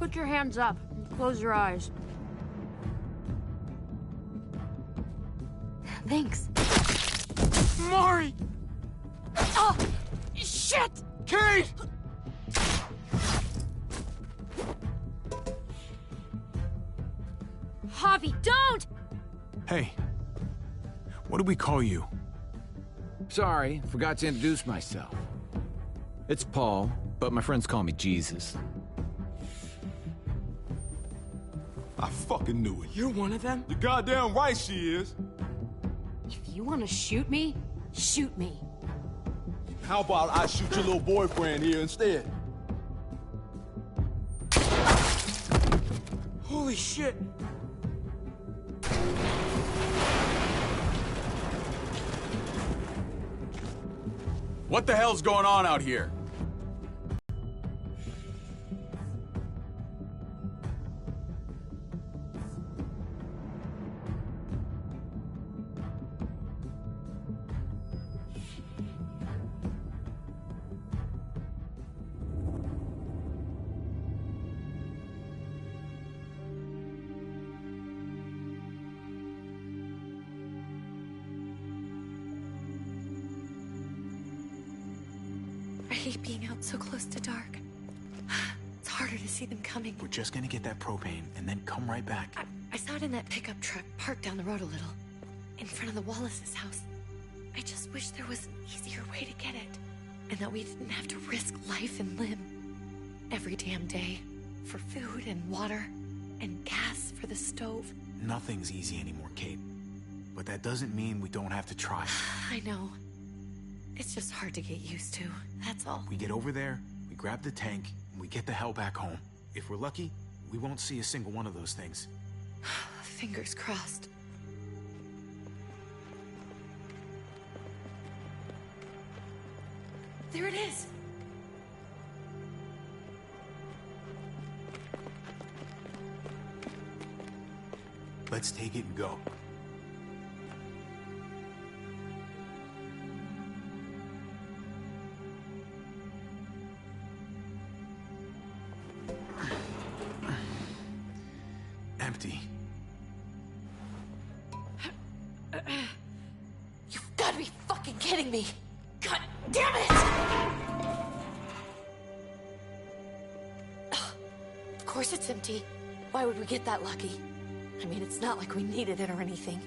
Put your hands up and close your eyes. Thanks. Mari! Oh, shit! Kate! Javi, don't! Hey, what do we call you? Sorry, forgot to introduce myself. It's Paul, but my friends call me Jesus. I fucking knew it. You're one of them? You're goddamn right she is. If you want to shoot me, shoot me. How about I shoot your little boyfriend here instead? Holy shit! What the hell's going on out here? I hate being out so close to dark. It's harder to see them coming. We're just gonna get that propane and then come right back. I saw it in that pickup truck parked down the road a little, in front of the Wallace's house. I just wish there was an easier way to get it, and that we didn't have to risk life and limb every damn day for food and water and gas for the stove. Nothing's easy anymore, Kate. But that doesn't mean we don't have to try. I know. It's just hard to get used to, that's all. We get over there, we grab the tank, and we get the hell back home. If we're lucky, we won't see a single one of those things. Fingers crossed. There it is! Let's take it and go. Empty. You've got to be fucking kidding me! God damn it! Of course it's empty. Why would we get that lucky? I mean, it's not like we needed it or anything.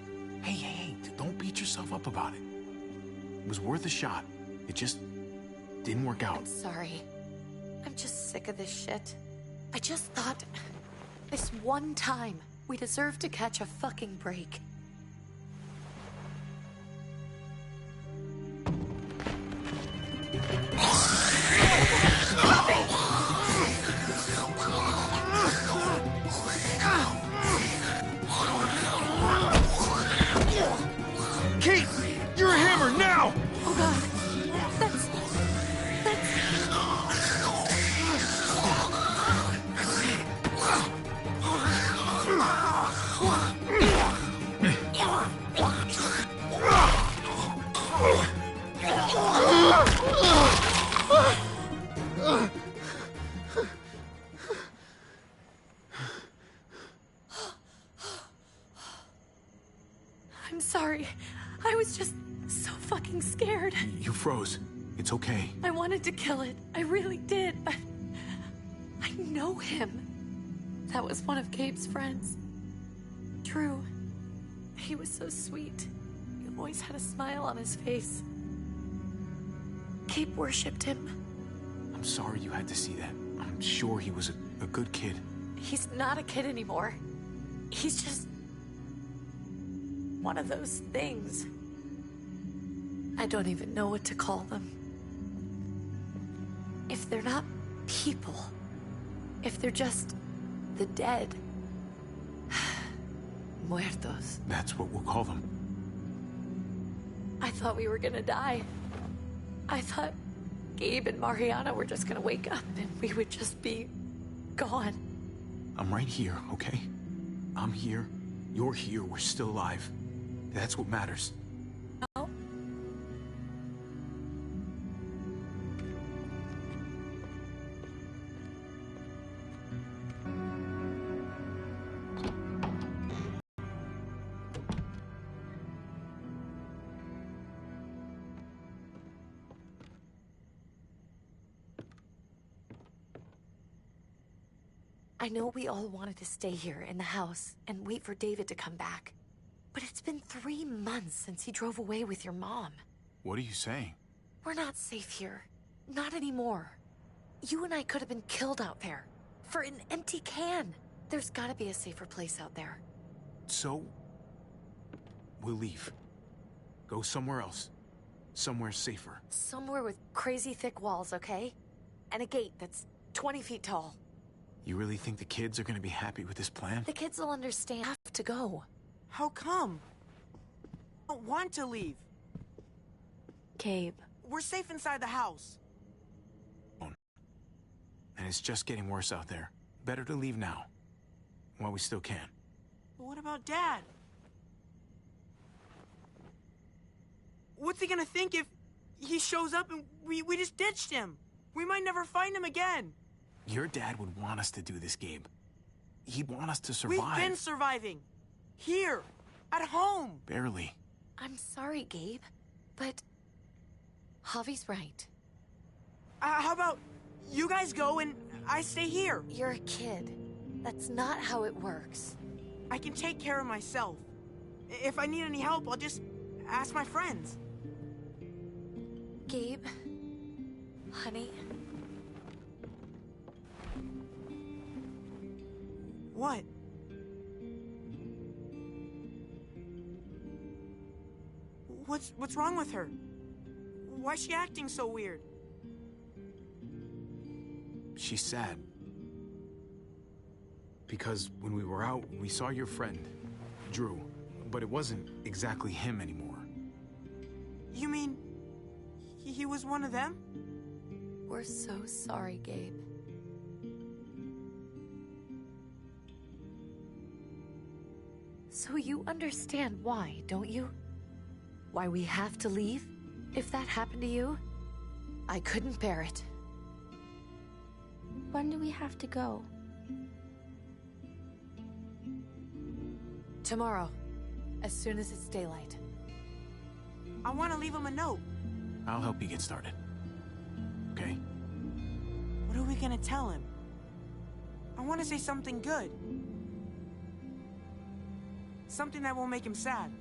Hey, don't beat yourself up about it. It was worth a shot. It just didn't work out. I'm sorry. I'm just sick of this shit. I just thought, this one time, we deserve to catch a fucking break. Kate! You're a hammer now! Oh god. That's... I'm sorry. I was just so fucking scared. You froze. It's okay. I wanted to kill it. I really did, but I know him. That was one of Gabe's friends. Drew. He was so sweet. He always had a smile on his face. Gabe worshipped him. I'm sorry you had to see that. I'm sure he was a good kid. He's not a kid anymore. He's just one of those things. I don't even know what to call them. If they're not people, if they're just the dead, muertos. That's what we'll call them. I thought we were gonna die. I thought Gabe and Mariana were just gonna wake up and we would just be gone. I'm right here, okay? I'm here. You're here. We're still alive. That's what matters. No. I know we all wanted to stay here in the house and wait for David to come back. But it's been 3 months since he drove away with your mom. What are you saying? We're not safe here. Not anymore. You and I could have been killed out there. For an empty can. There's gotta be a safer place out there. So, we'll leave. Go somewhere else. Somewhere safer. Somewhere with crazy thick walls, okay? And a gate that's 20 feet tall. You really think the kids are gonna be happy with this plan? The kids will understand. Have to go. How come? I don't want to leave. Gabe. We're safe inside the house. And it's just getting worse out there. Better to leave now. While we still can. But what about Dad? What's he gonna think if he shows up and we just ditched him? We might never find him again. Your dad would want us to do this, Gabe. He'd want us to survive. We've been surviving. Here. At home. Barely. I'm sorry, Gabe. But Javi's right. How about you guys go and I stay here? You're a kid. That's not how it works. I can take care of myself. If I need any help, I'll just ask my friends. Gabe, honey. What? What's wrong with her? Why's she acting so weird? She's sad. Because when we were out, we saw your friend, Drew. But it wasn't exactly him anymore. You mean he was one of them? We're so sorry, Gabe. So you understand why, don't you? Why we have to leave? If that happened to you, I couldn't bear it. When do we have to go? Tomorrow, as soon as it's daylight. I want to leave him a note. I'll help you get started. Okay? What are we gonna tell him? I want to say something good. Something that won't make him sad.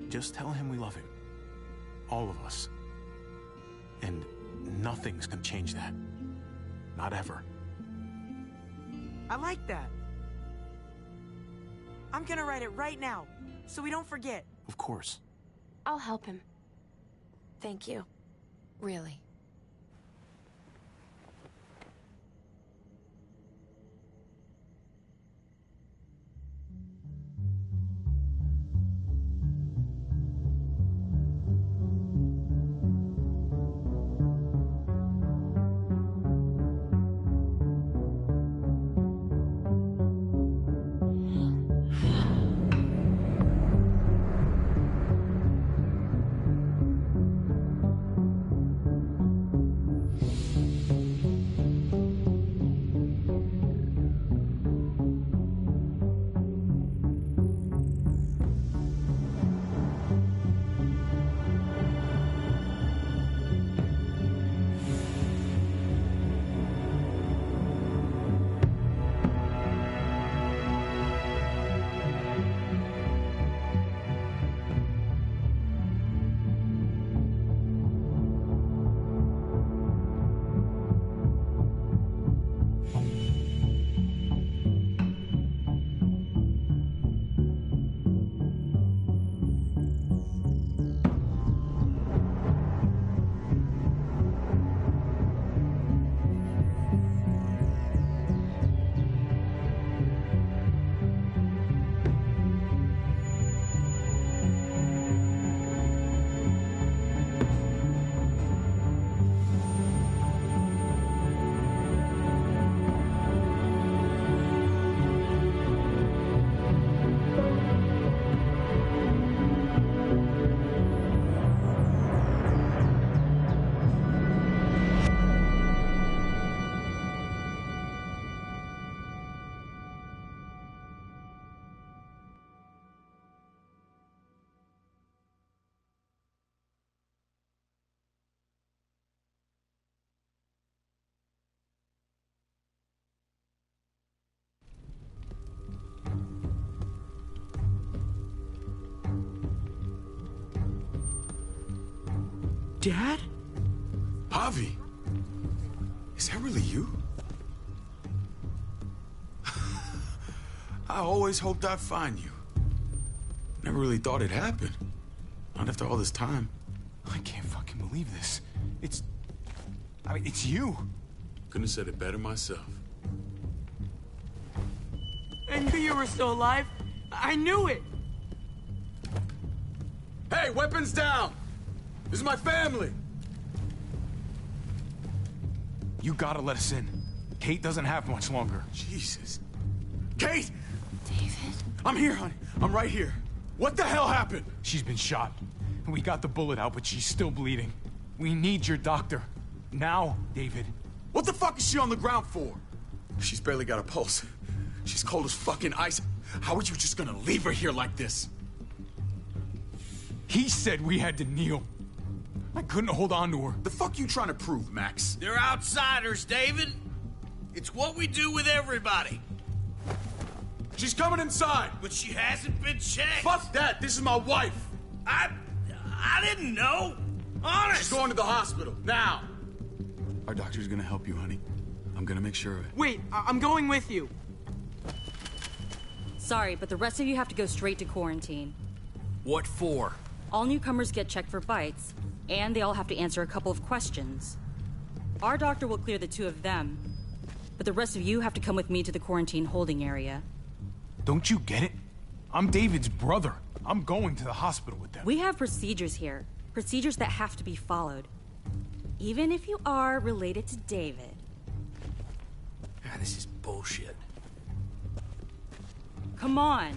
Just tell him we love him. All of us. And nothing's gonna change that. Not ever. I like that. I'm gonna write it right now, so we don't forget. Of course. I'll help him. Thank you. Really. Dad? Javi, is that really you? I always hoped I'd find you. Never really thought it'd happen. Not after all this time. I can't fucking believe this. I mean, it's you. Couldn't have said it better myself. I knew you were still alive. I knew it. Hey, weapons down! This is my family! You gotta let us in. Kate doesn't have much longer. Jesus. Kate! David? I'm here, honey. I'm right here. What the hell happened? She's been shot. We got the bullet out, but she's still bleeding. We need your doctor. Now, David. What the fuck is she on the ground for? She's barely got a pulse. She's cold as fucking ice. How are you just gonna leave her here like this? He said we had to kneel. I couldn't hold on to her. The fuck you trying to prove, Max? They're outsiders, David. It's what we do with everybody. She's coming inside! But she hasn't been checked. Fuck that! This is my wife! I didn't know. Honest. She's going to the hospital, now! Our doctor's gonna help you, honey. I'm gonna make sure of it. Wait, I'm going with you. Sorry, but the rest of you have to go straight to quarantine. What for? All newcomers get checked for bites, and they all have to answer a couple of questions. Our doctor will clear the two of them, but the rest of you have to come with me to the quarantine holding area. Don't you get it? I'm David's brother. I'm going to the hospital with them. We have procedures here. Procedures that have to be followed. Even if you are related to David. This is bullshit. Come on.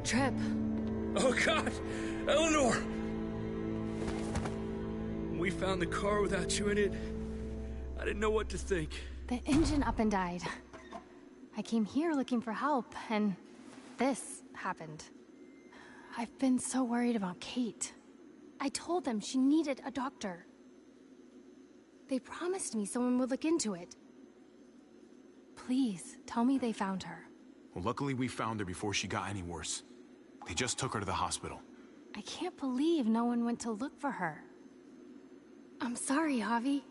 Trip. Oh, God! Eleanor! We found the car without you in it. I didn't know what to think. The engine up and died. I came here looking for help, and this happened. I've been so worried about Kate. I told them she needed a doctor. They promised me someone would look into it. Please, tell me they found her. Well, luckily we found her before she got any worse. They just took her to the hospital. I can't believe no one went to look for her. I'm sorry, Javi.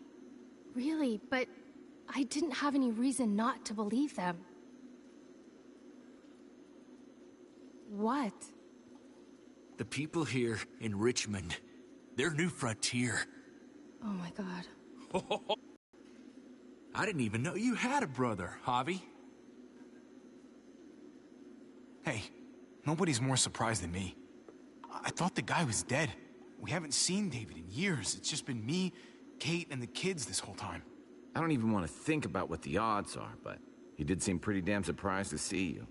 Really, but I didn't have any reason not to believe them. What? The people here in Richmond, they're New Frontier. Oh my God. I didn't even know you had a brother, Javi. Hey, nobody's more surprised than me. I thought the guy was dead. We haven't seen David in years. It's just been me, Kate, and the kids this whole time. I don't even want to think about what the odds are, but he did seem pretty damn surprised to see you.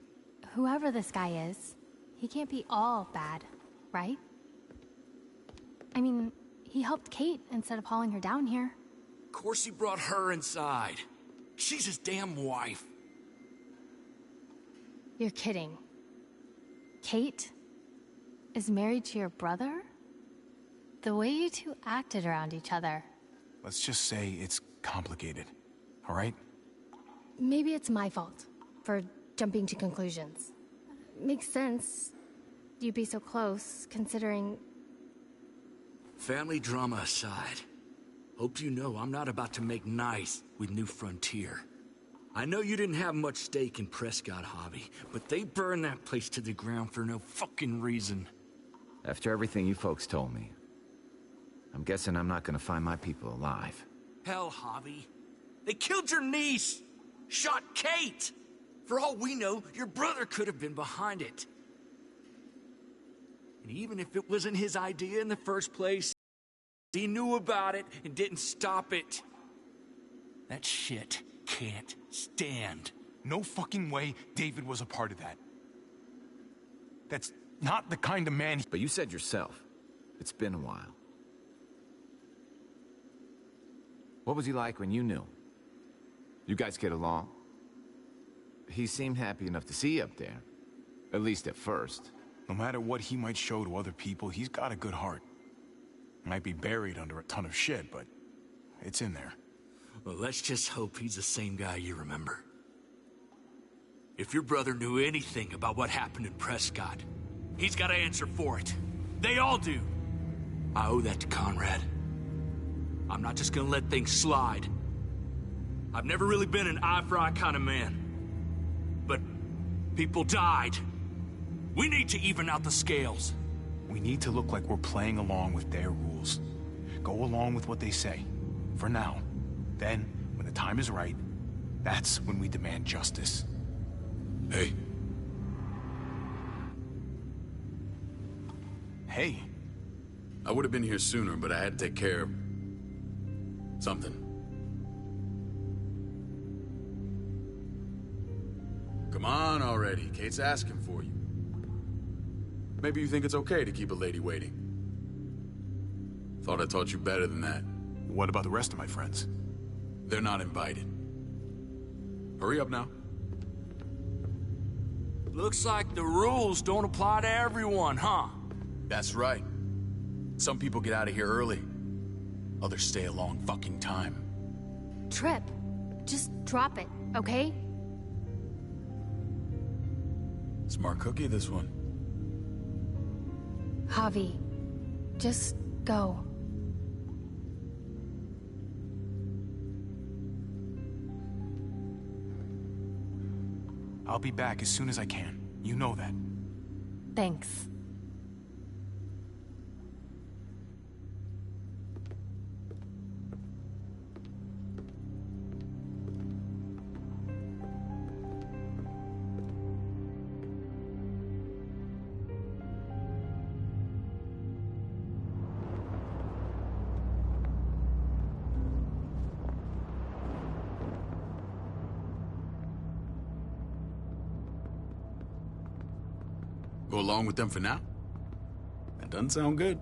Whoever this guy is, he can't be all bad, right? I mean, he helped Kate instead of hauling her down here. Of course he brought her inside. She's his damn wife. You're kidding. Kate is married to your brother? The way you two acted around each other. Let's just say it's complicated, all right? Maybe it's my fault for jumping to conclusions. Makes sense. You'd be so close, considering... Family drama aside, hope you know I'm not about to make nice with New Frontier. I know you didn't have much stake in Prescott, Javi, but they burned that place to the ground for no fucking reason. After everything you folks told me, I'm guessing I'm not gonna find my people alive. Hell, Javi. They killed your niece! Shot Kate! For all we know, your brother could have been behind it. And even if it wasn't his idea in the first place, he knew about it and didn't stop it. That shit can't stand. No fucking way David was a part of that. That's not the kind of man But you said yourself, it's been a while. What was he like when you knew? You guys get along? He seemed happy enough to see you up there. At least at first. No matter what he might show to other people, he's got a good heart. Might be buried under a ton of shit, but it's in there. Well, let's just hope he's the same guy you remember. If your brother knew anything about what happened in Prescott, he's got to answer for it. They all do. I owe that to Conrad. I'm not just gonna let things slide. I've never really been an eye-for-eye kind of man. But people died. We need to even out the scales. We need to look like we're playing along with their rules. Go along with what they say. For now. Then, when the time is right, that's when we demand justice. Hey. Hey. I would have been here sooner, but I had to take care of something. Come on already. Kate's asking for you. Maybe you think it's okay to keep a lady waiting. Thought I taught you better than that. What about the rest of my friends? They're not invited. Hurry up now. Looks like the rules don't apply to everyone, huh? That's right. Some people get out of here early. Others stay a long fucking time. Trip, just drop it, okay? Smart cookie, this one. Javi, just go. I'll be back as soon as I can. You know that. Thanks. Go along with them for now? That doesn't sound good.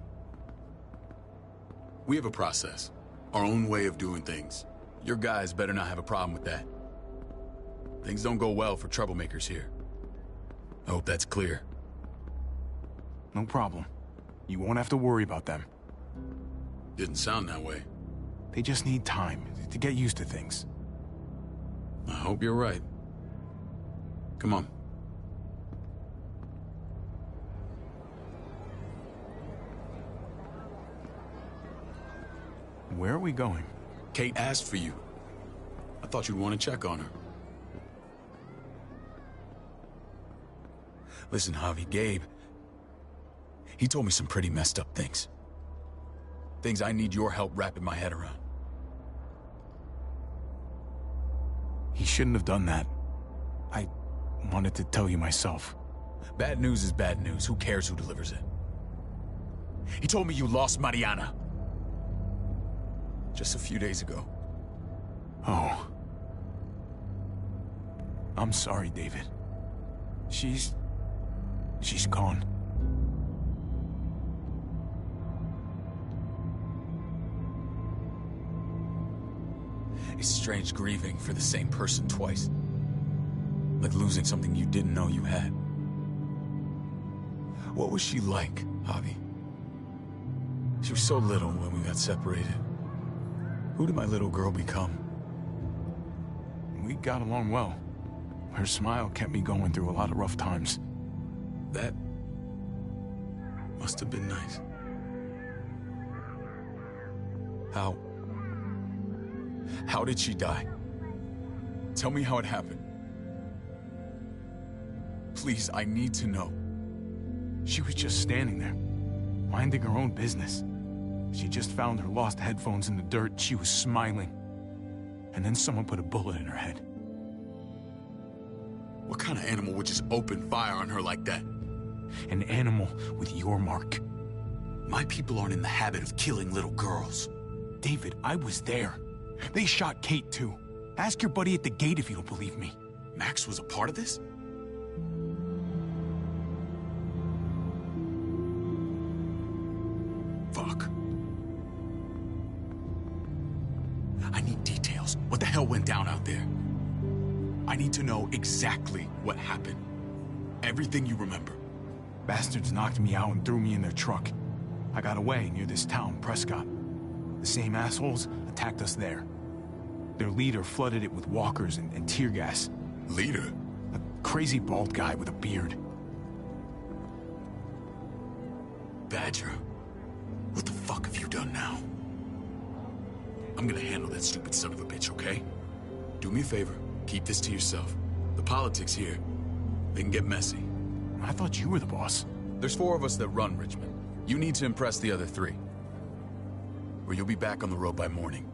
We have a process, our own way of doing things. Your guys better not have a problem with that. Things don't go well for troublemakers here. I hope that's clear. No problem. You won't have to worry about them. Didn't sound that way. They just need time to get used to things. I hope you're right. Come on. Where are we going? Kate asked for you. I thought you'd want to check on her. Listen, Javi, Gabe, he told me some pretty messed up things. Things I need your help wrapping my head around. He shouldn't have done that. I wanted to tell you myself. Bad news is bad news. Who cares who delivers it? He told me you lost Mariana. Just a few days ago. Oh. I'm sorry, David. She's gone. It's strange grieving for the same person twice. Like losing something you didn't know you had. What was she like, Javi? She was so little when we got separated. Who did my little girl become? We got along well. Her smile kept me going through a lot of rough times. That must have been nice. How did she die? Tell me how it happened. Please, I need to know. She was just standing there, minding her own business. She just found her lost headphones in the dirt. She was smiling. And then someone put a bullet in her head. What kind of animal would just open fire on her like that? An animal with your mark. My people aren't in the habit of killing little girls. David, I was there. They shot Kate too. Ask your buddy at the gate if you don't believe me. Max was a part of this? Fuck. I need details. What the hell went down out there? I need to know exactly what happened. everything you remember. Bastards knocked me out and threw me in their truck. I got away near this town, Prescott. The same assholes attacked us there. Their leader flooded it with walkers and tear gas. Leader? A crazy bald guy with a beard. Badger, what the fuck have you done now? I'm gonna handle that stupid son of a bitch, okay? Do me a favor, keep this to yourself. The politics here, they can get messy. I thought you were the boss. There's 4 of us that run Richmond. You need to impress the other 3. Or you'll be back on the road by morning.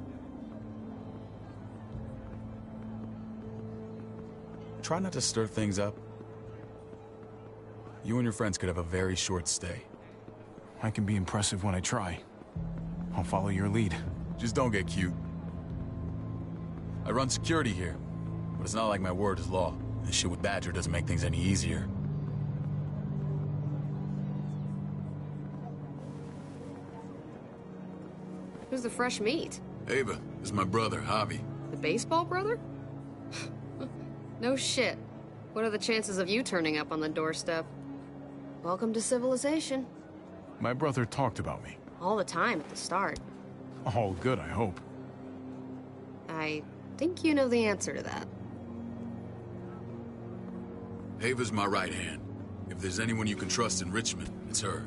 Try not to stir things up. You and your friends could have a very short stay. I can be impressive when I try. I'll follow your lead. Just don't get cute. I run security here, but it's not like my word is law. This shit with Badger doesn't make things any easier. Who's the fresh meat? Ava, this is my brother, Javi. The baseball brother? No shit. What are the chances of you turning up on the doorstep? Welcome to civilization. My brother talked about me. All the time at the start. All good, I hope. I think you know the answer to that. Ava's my right hand. If there's anyone you can trust in Richmond, it's her.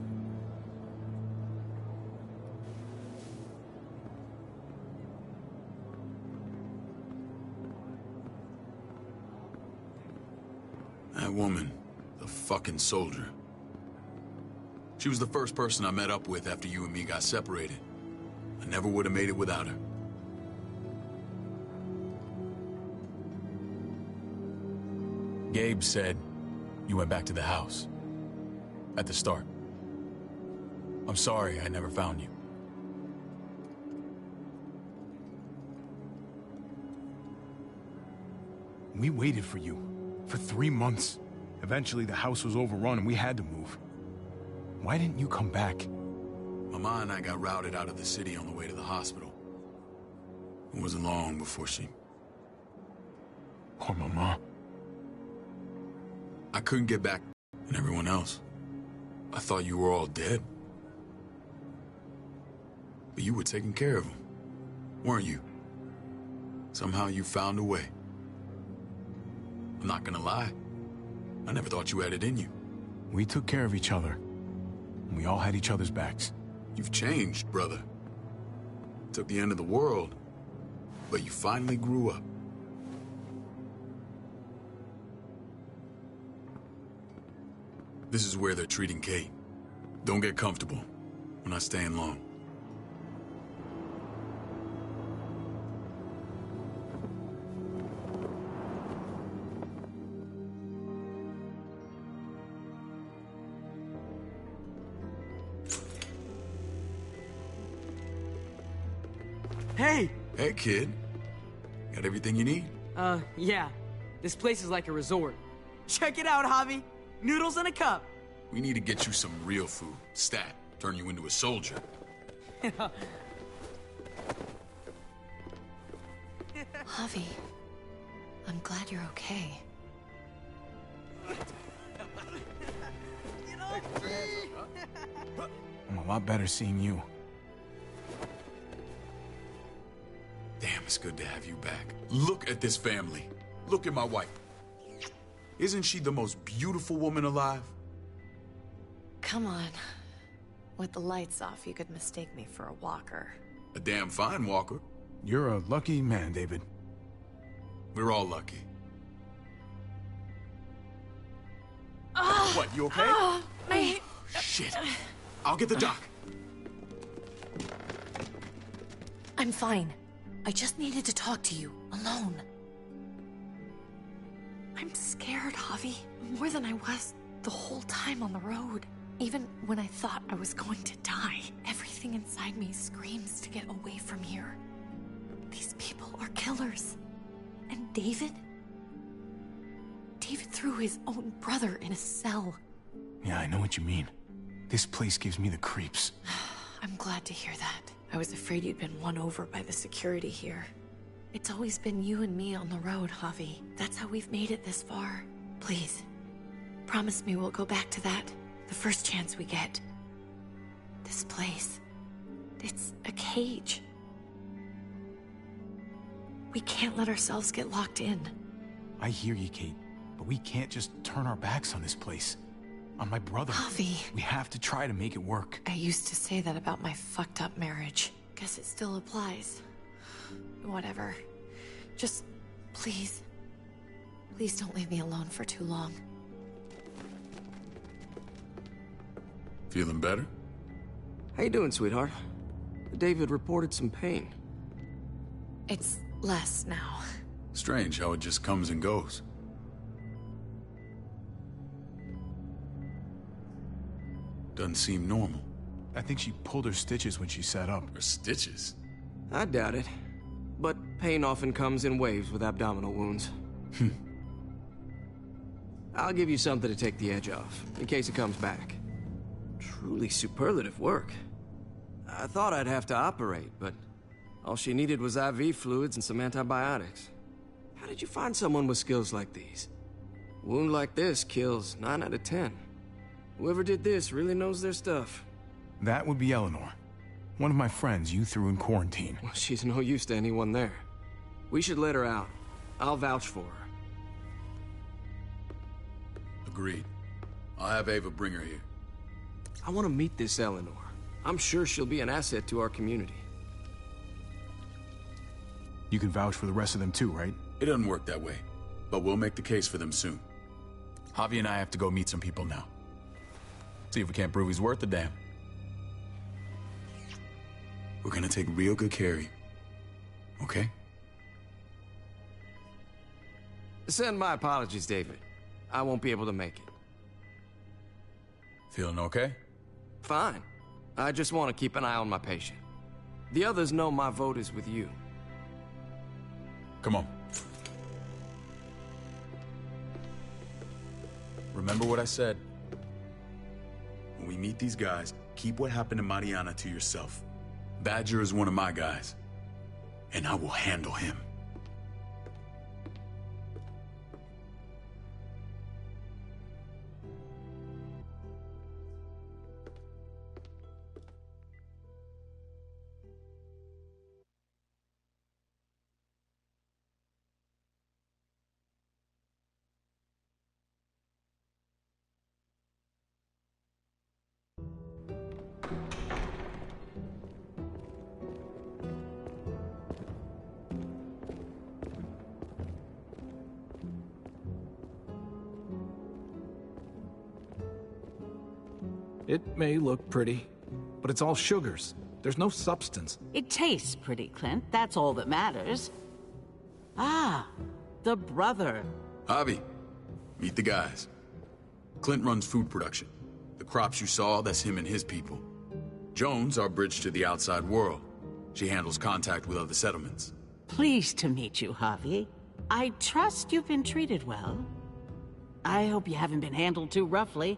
That woman, the fucking soldier. She was the first person I met up with after you and me got separated. I never would have made it without her. Gabe said you went back to the house. At the start. I'm sorry I never found you. We waited for you. For 3 months. Eventually the house was overrun and we had to move. Why didn't you come back? Mama and I got routed out of the city on the way to the hospital. It wasn't long before she... Poor Mama. I couldn't get back, and everyone else. I thought you were all dead. But you were taking care of them, weren't you? Somehow you found a way. I'm not gonna lie. I never thought you had it in you. We took care of each other. And we all had each other's backs. You've changed, brother. Took the end of the world, but you finally grew up. This is where they're treating Kate. Don't get comfortable. We're not staying long. Hey! Hey, kid. Got everything you need? Yeah. This place is like a resort. Check it out, Javi. Noodles in a cup. We need to get you some real food. Stat. Turn you into a soldier. Javi, I'm glad you're okay. I'm a lot better seeing you. Damn, it's good to have you back. Look at this family. Look at my wife. Isn't she the most beautiful woman alive? Come on. With the lights off, you could mistake me for a walker. A damn fine walker. You're a lucky man, David. We're all lucky. What, you okay? Shit. I'll get the doc. I'm fine. I just needed to talk to you, alone. I'm scared, Javi. More than I was the whole time on the road. Even when I thought I was going to die, everything inside me screams to get away from here. These people are killers. And David? David threw his own brother in a cell. Yeah, I know what you mean. This place gives me the creeps. I'm glad to hear that. I was afraid you'd been won over by the security here. It's always been you and me on the road, Javi. That's how we've made it this far. Please, Promise me we'll go back to that the first chance we get. This place, it's a cage. We can't let ourselves get locked in. I hear you, Kate, but we can't just turn our backs on this place. On my brother. Javi. We have to try to make it work. I used to say that about my fucked up marriage. Guess it still applies. Whatever. Just, please. Please don't leave me alone for too long. Feeling better? How you doing, sweetheart? David reported some pain. It's less now. Strange how it just comes and goes. Doesn't seem normal. I think she pulled her stitches when she sat up. Her stitches? I doubt it. But pain often comes in waves with abdominal wounds. I'll give you something to take the edge off, in case it comes back. Truly superlative work. I thought I'd have to operate, but all she needed was IV fluids and some antibiotics. How did you find someone with skills like these? A wound like this kills 9 out of 10. Whoever did this really knows their stuff. That would be Eleanor. One of my friends you threw in quarantine. Well, she's no use to anyone there. We should let her out. I'll vouch for her. Agreed. I'll have Ava bring her here. I want to meet this Eleanor. I'm sure she'll be an asset to our community. You can vouch for the rest of them too, right? It doesn't work that way, but we'll make the case for them soon. Javi and I have to go meet some people now. See if we can't prove he's worth the damn. We're gonna take real good care of you. Okay? Send my apologies, David. I won't be able to make it. Feeling okay? Fine. I just want to keep an eye on my patient. The others know my vote is with you. Come on. Remember what I said. When we meet these guys, keep what happened to Mariana to yourself. Badger is one of my guys, and I will handle him. It may look pretty, but it's all sugars. There's no substance. It tastes pretty, Clint. That's all that matters. Ah, the brother. Javi, meet the guys. Clint runs food production. The crops you saw, that's him and his people. Jones, our bridge to the outside world. She handles contact with other settlements. Pleased to meet you, Javi. I trust you've been treated well. I hope you haven't been handled too roughly.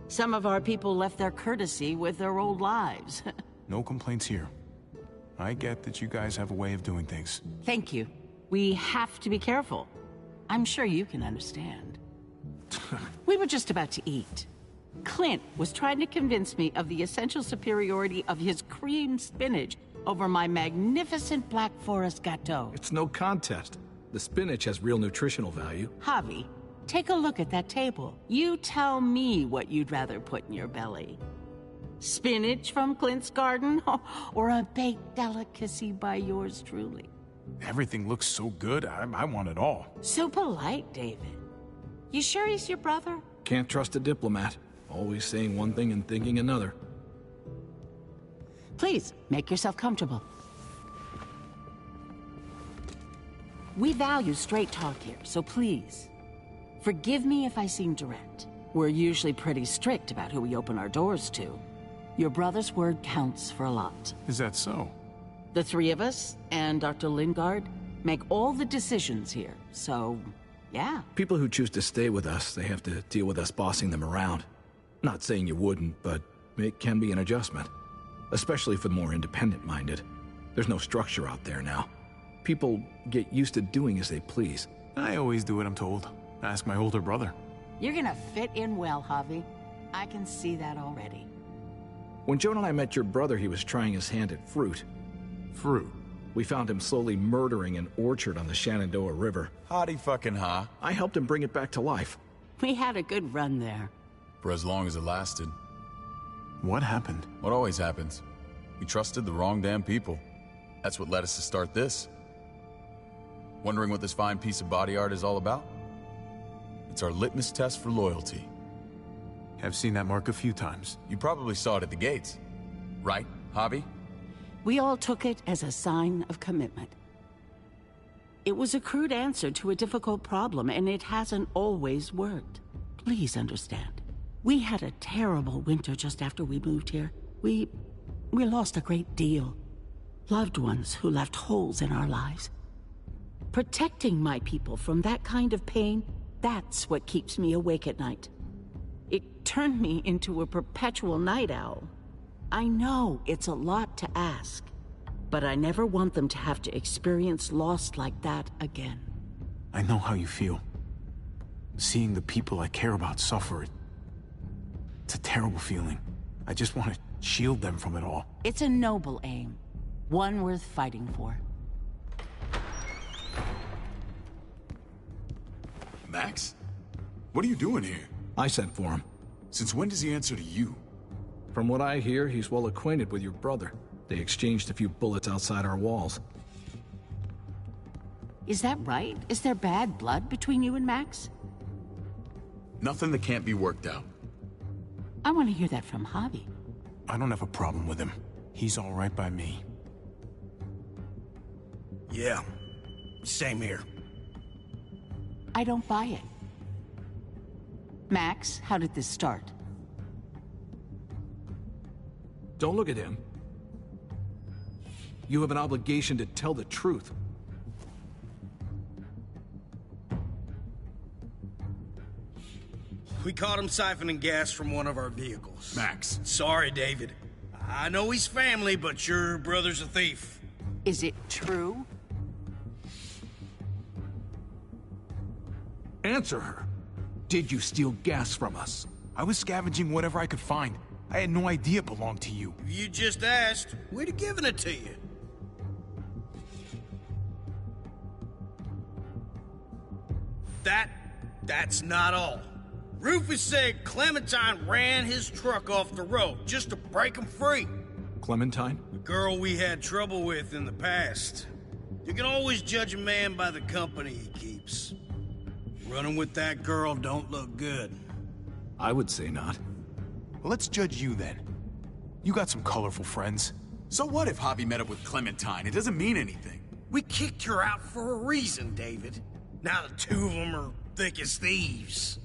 Some of our people left their courtesy with their old lives. No complaints here. I get that you guys have a way of doing things. Thank you. We have to be careful. I'm sure you can understand. We were just about to eat. Clint was trying to convince me of the essential superiority of his creamed spinach over my magnificent Black Forest gâteau. It's no contest. The spinach has real nutritional value. Javi, take a look at that table. You tell me what you'd rather put in your belly. Spinach from Clint's garden, or a baked delicacy by yours truly? Everything looks so good, I want it all. So polite, David. You sure he's your brother? Can't trust a diplomat. Always saying one thing and thinking another. Please, make yourself comfortable. We value straight talk here, so please, forgive me if I seem direct. We're usually pretty strict about who we open our doors to. Your brother's word counts for a lot. Is that so? The three of us, and Dr. Lingard, make all the decisions here, so, yeah. People who choose to stay with us, they have to deal with us bossing them around. Not saying you wouldn't, but it can be an adjustment. Especially for the more independent-minded. There's no structure out there now. People get used to doing as they please. I always do what I'm told. Ask my older brother. You're gonna fit in well, Javi. I can see that already. When Joan and I met your brother, he was trying his hand at fruit. Fruit? We found him slowly murdering an orchard on the Shenandoah River. Howdy fucking ha. I helped him bring it back to life. We had a good run there. For as long as it lasted. What happened? What always happens. We trusted the wrong damn people. That's what led us to start this. Wondering what this fine piece of body art is all about? It's our litmus test for loyalty. I've seen that mark a few times. You probably saw it at the gates. Right, Javi? We all took it as a sign of commitment. It was a crude answer to a difficult problem, and it hasn't always worked. Please understand. We had a terrible winter just after we moved here. We lost a great deal. Loved ones who left holes in our lives. Protecting my people from that kind of pain, that's what keeps me awake at night. It turned me into a perpetual night owl. I know it's a lot to ask, but I never want them to have to experience loss like that again. I know how you feel. Seeing the people I care about suffer, it's a terrible feeling. I just want to shield them from it all. It's a noble aim, one worth fighting for. Max? What are you doing here? I sent for him. Since when does he answer to you? From what I hear, he's well acquainted with your brother. They exchanged a few bullets outside our walls. Is that right? Is there bad blood between you and Max? Nothing that can't be worked out. I want to hear that from Javi. I don't have a problem with him. He's all right by me. Yeah, same here. I don't buy it. Max, how did this start? Don't look at him. You have an obligation to tell the truth. We caught him siphoning gas from one of our vehicles. Max. Sorry, David. I know he's family, but your brother's a thief. Is it true? Answer her. Did you steal gas from us? I was scavenging whatever I could find. I had no idea it belonged to you. If you just asked, we'd have given it to you. That's not all. Rufus said Clementine ran his truck off the road just to break him free. Clementine? The girl we had trouble with in the past. You can always judge a man by the company he keeps. Running with that girl don't look good. I would say not. Well, let's judge you then. You got some colorful friends. So what if Javi met up with Clementine? It doesn't mean anything. We kicked her out for a reason, David. Now the two of them are thick as thieves.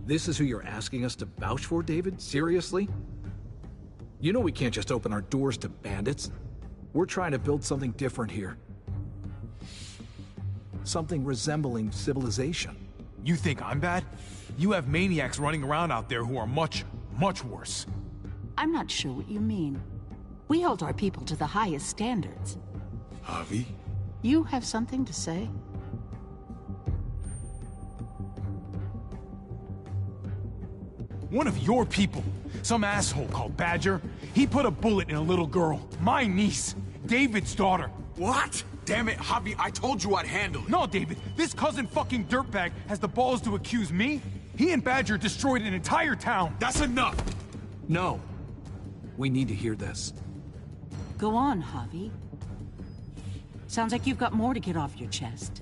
This is who you're asking us to vouch for, David? Seriously? You know we can't just open our doors to bandits. We're trying to build something different here. Something resembling civilization. You think I'm bad? You have maniacs running around out there who are much, much worse. I'm not sure what you mean. We hold our people to the highest standards. Javi? You have something to say? One of your people, some asshole called Badger, he put a bullet in a little girl, my niece, David's daughter. What? Damn it, Javi, I told you I'd handle it. No, David, this cousin fucking dirtbag has the balls to accuse me? He and Badger destroyed an entire town. That's enough! No. We need to hear this. Go on, Javi. Sounds like you've got more to get off your chest.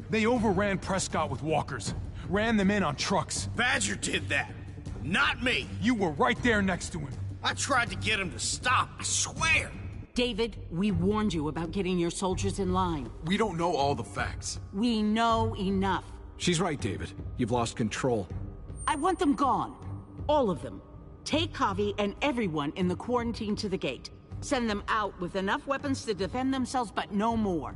They overran Prescott with walkers. Ran them in on trucks. Badger did that. Not me. You were right there next to him. I tried to get him to stop, I swear. David, we warned you about getting your soldiers in line. We don't know all the facts. We know enough. She's right, David. You've lost control. I want them gone. All of them. Take Javi and everyone in the quarantine to the gate. Send them out with enough weapons to defend themselves, but no more.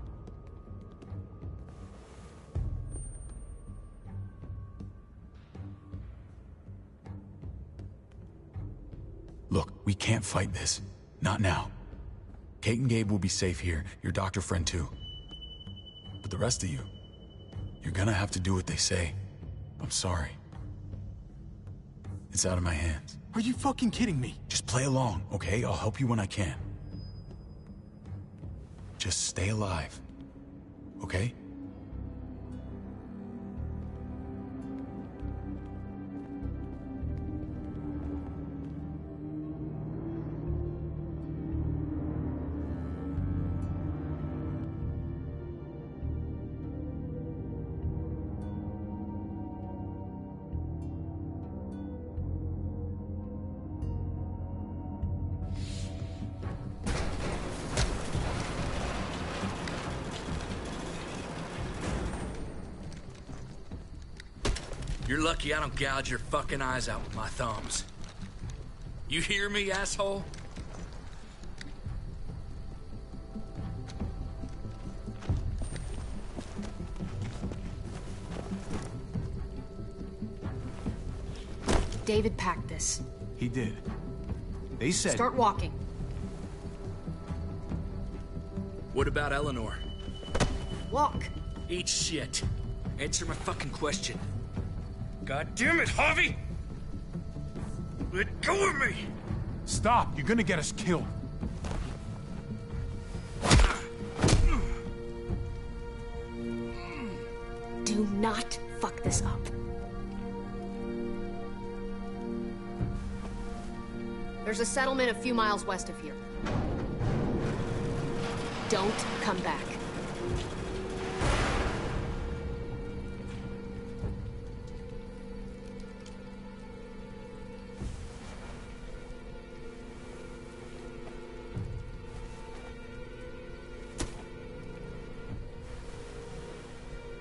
Look, we can't fight this. Not now. Kate and Gabe will be safe here, your doctor friend too. But the rest of you, you're gonna have to do what they say. I'm sorry. It's out of my hands. Are you fucking kidding me? Just play along, okay? I'll help you when I can. Just stay alive, okay? You're lucky I don't gouge your fucking eyes out with my thumbs. You hear me, asshole? David packed this. He did. They said... Start walking. What about Eleanor? Walk. Eat shit. Answer my fucking question. God damn it, Harvey! Let go of me! Stop! You're gonna get us killed. Do not fuck this up. There's a settlement a few miles west of here. Don't come back.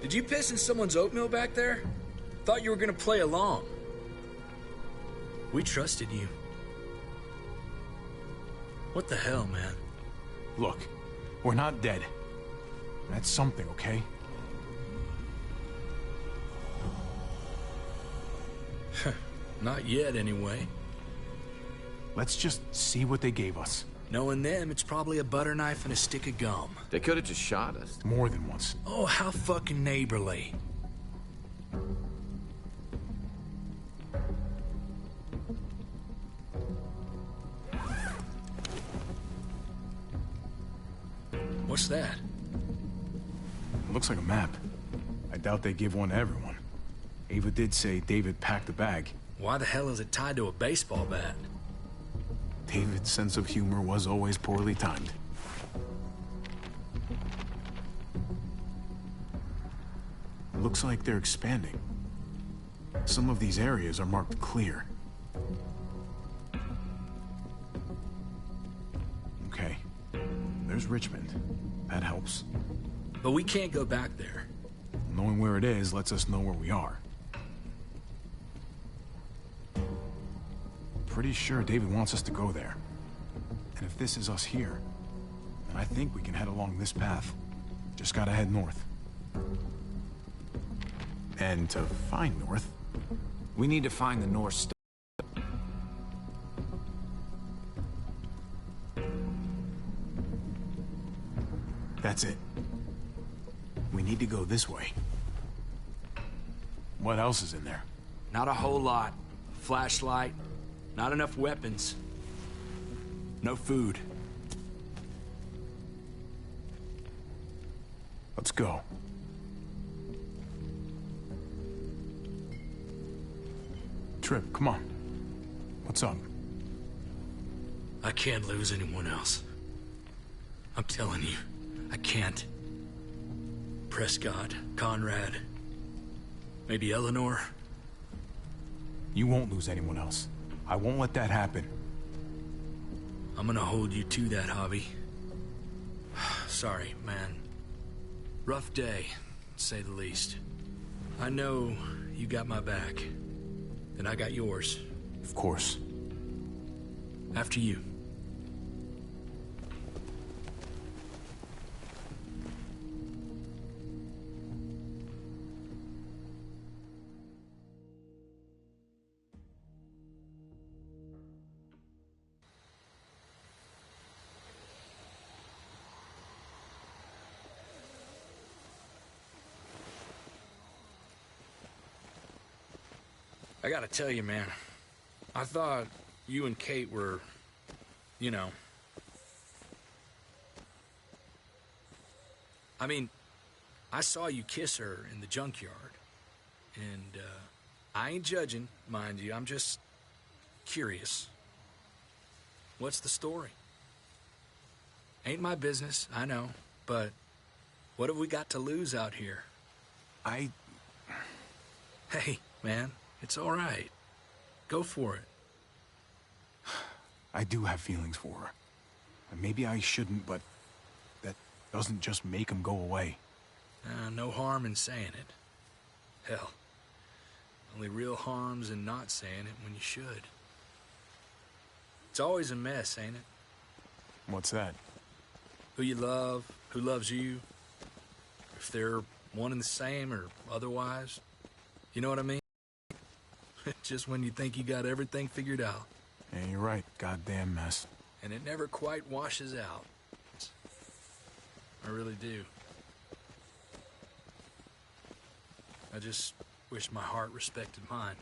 Did you piss in someone's oatmeal back there? Thought you were gonna play along. We trusted you. What the hell, man? Look, we're not dead. That's something, okay? Not yet, anyway. Let's just see what they gave us. Knowing them, it's probably a butter knife and a stick of gum. They could have just shot us. More than once. Oh, how fucking neighborly. What's that? It looks like a map. I doubt they give one to everyone. Ava did say David packed the bag. Why the hell is it tied to a baseball bat? David's sense of humor was always poorly timed. It looks like they're expanding. Some of these areas are marked clear. Okay. There's Richmond. That helps. But we can't go back there. Knowing where it is lets us know where we are. Pretty sure David wants us to go there. And if this is us here, then I think we can head along this path. Just gotta head north. And to find north... We need to find the North Star. That's it. We need to go this way. What else is in there? Not a whole lot. Flashlight. Not enough weapons. No food. Let's go. Trip, come on. What's up? I can't lose anyone else. I'm telling you, I can't. Prescott, Conrad, maybe Eleanor. You won't lose anyone else. I won't let that happen. I'm gonna hold you to that, Javi. Sorry, man. Rough day, to say the least. I know you got my back, and I got yours. Of course. After you. I gotta tell you, man, I thought you and Kate were, you know... I mean, I saw you kiss her in the junkyard. And, I ain't judging, mind you. I'm just curious. What's the story? Ain't my business, I know. But what have we got to lose out here? Hey, man, it's all right. Go for it. I do have feelings for her. Maybe I shouldn't, but that doesn't just make them go away. No harm in saying it. Hell, only real harm's in not saying it when you should. It's always a mess, ain't it? What's that? Who you love, who loves you, if they're one and the same or otherwise. You know what I mean? Just when you think you got everything figured out. Yeah, you're right. Goddamn mess. And it never quite washes out. I really do. I just wish my heart respected mine.